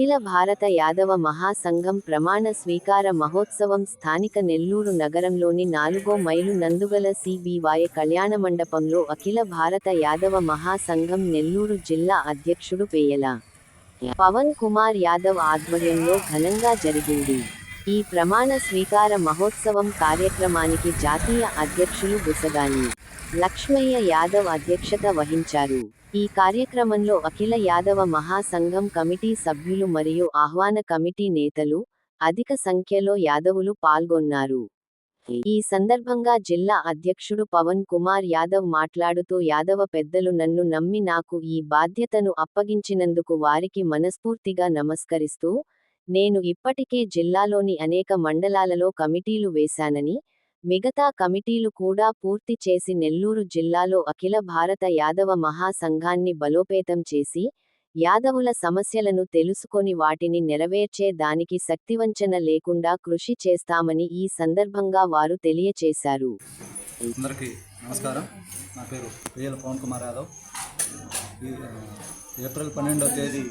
అఖిల భారత యాదవ మహాసంఘం ప్రమాణ స్వీకార మహోత్సవం స్థానిక నెల్లూరు నగరంలోని 4వ మైలు నందుగల సిబివై కళ్యాణమండపంలో అఖిల భారత యాదవ మహాసంఘం నెల్లూరు జిల్లా అధ్యక్షుడు పేయల పవన్ కుమార్ యాదవ్ ఆధ్వర్యంలో ఘనంగా జరిగింది. ఈ ప్రమాణ స్వీకార మహోత్సవం కార్యక్రమానికి జాతీయ అధ్యక్షులు బుసగాని లక్ష్మయ్య యాదవ్ అధ్యక్షత వహించారు. ఈ కార్యక్రమంలో అఖిల యాదవ మహాసంఘం కమిటీ సభ్యులు మరియు ఆహ్వాన కమిటీ నేతలు, అధిక సంఖ్యలో యాదవులు పాల్గొన్నారు. ఈ సందర్భంగా జిల్లా అధ్యక్షుడు పవన్ కుమార్ యాదవ్ మాట్లాడుతూ యాదవ పెద్దలు నన్ను నమ్మి నాకు ఈ బాధ్యతను అప్పగించినందుకు వారికి మనస్ఫూర్తిగా నమస్కరిస్తూ, నేను ఇప్పటికే జిల్లాలోని అనేక మండలాలలో కమిటీలు వేశానని, మిగతా కమిటీలు కూడా పూర్తి చేసి నెల్లూరు జిల్లాలో అఖిల భారత యాదవ మహాసంఘాన్ని బలోపేతం చేసి, యాదవుల సమస్యలను తెలుసుకొని వాటిని నెరవేర్చే దానికి శక్తివంచన లేకుండా కృషి చేస్తామని ఈ సందర్భంగా వారు తెలియచేశారు. అందరికీ నమస్కారం. నా పేరు పేయల పవన్ కుమార్ యాదవ్. ఏప్రిల్ 12వ తేదీ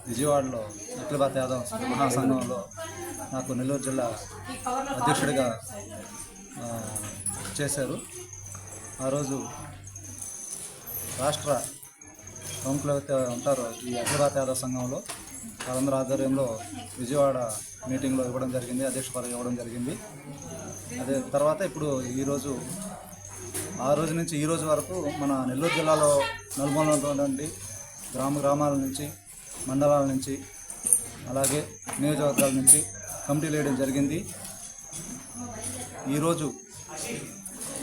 విజయవాడలో అఖిల భారత యాదవ్ మహాసంఘంలో నాకు నెల్లూరు జిల్లా అధ్యక్షుడిగా చేశారు. ఆ రోజు రాష్ట్ర ప్రముఖులు అయితే ఉంటారో ఈ అఖిల భారత యాదవ్ సంఘంలో వాళ్ళందరూ ఆధ్వర్యంలో విజయవాడ మీటింగ్లో ఇవ్వడం జరిగింది, అధ్యక్ష పదవి ఇవ్వడం జరిగింది. అదే తర్వాత ఇప్పుడు ఈరోజు ఆ రోజు నుంచి ఈ రోజు వరకు మన నెల్లూరు జిల్లాలో నలుమూలలో ఉన్నటువంటి గ్రామాల నుంచి, మండలాల నుంచి, అలాగే నియోజకవర్గాల నుంచి కమిటీలు వేయడం జరిగింది. ఈరోజు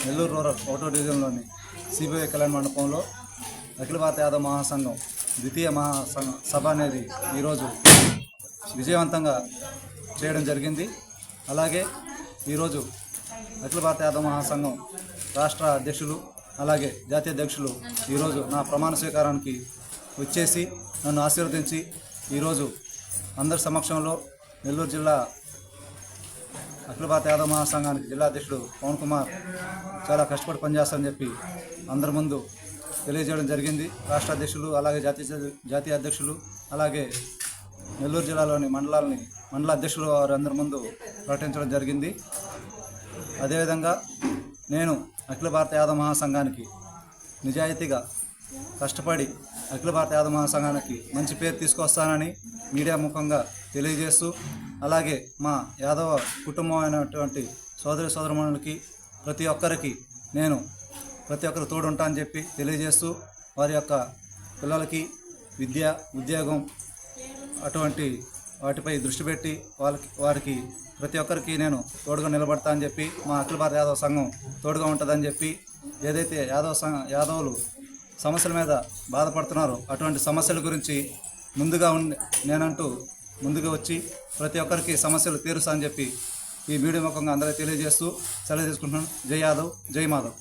నెల్లూరు రూరల్ 1వ డివిజన్లోని సిబిఐ కళ్యాణ మండపంలో అఖిల భారత యాదవ మహాసంఘం ద్వితీయ సభ అనేది ఈరోజు విజయవంతంగా చేయడం జరిగింది. అలాగే ఈరోజు అఖిల భారత యాదవ మహాసంఘం రాష్ట్ర అధ్యక్షులు అలాగే జాతీయ అధ్యక్షులు ఈరోజు నా ప్రమాణ స్వీకారానికి వచ్చేసి నన్ను ఆశీర్వదించి ఈరోజు అందరి సమక్షంలో నెల్లూరు జిల్లా అఖిల భారత యాదవ మహాసంఘానికి జిల్లా అధ్యక్షుడు పవన్ కుమార్ చాలా కష్టపడి పనిచేస్తారని చెప్పి అందరి ముందు తెలియజేయడం జరిగింది. రాష్ట్ర అధ్యక్షులు అలాగే జాతీయ అధ్యక్షులు అలాగే నెల్లూరు జిల్లాలోని మండల అధ్యక్షులు వారందరి ముందు ప్రకటించడం జరిగింది. అదేవిధంగా నేను అఖిల భారత యాదవ మహాసంఘానికి నిజాయితీగా కష్టపడి అఖిల భారత యాదవ మహాసంఘానికి మంచి పేరు తీసుకొస్తానని మీడియా ముఖంగా తెలియజేస్తూ, అలాగే మా యాదవ కుటుంబం అయినటువంటి సోదరమణులకి ప్రతి ఒక్కరు తోడుంటా అని చెప్పి తెలియజేస్తూ, వారి యొక్క పిల్లలకి విద్య, ఉద్యోగం అటువంటి వాటిపై దృష్టి పెట్టి వారికి ప్రతి ఒక్కరికి నేను తోడుగా నిలబడతా అని చెప్పి, మా అఖిల భారత యాదవ సంఘం తోడుగా ఉంటుందని చెప్పి, ఏదైతే యాదవులు సమస్యల మీద బాధపడుతున్నారో అటువంటి సమస్యల గురించి ముందుగా వచ్చి ప్రతి ఒక్కరికి సమస్యలు తీరుస్తా అని చెప్పి ఈ మీడియా ముఖంగా అందరికీ తెలియజేస్తూ సెలవు తీసుకుంటున్నాను. జై యాదవ్, జై మాధవ్.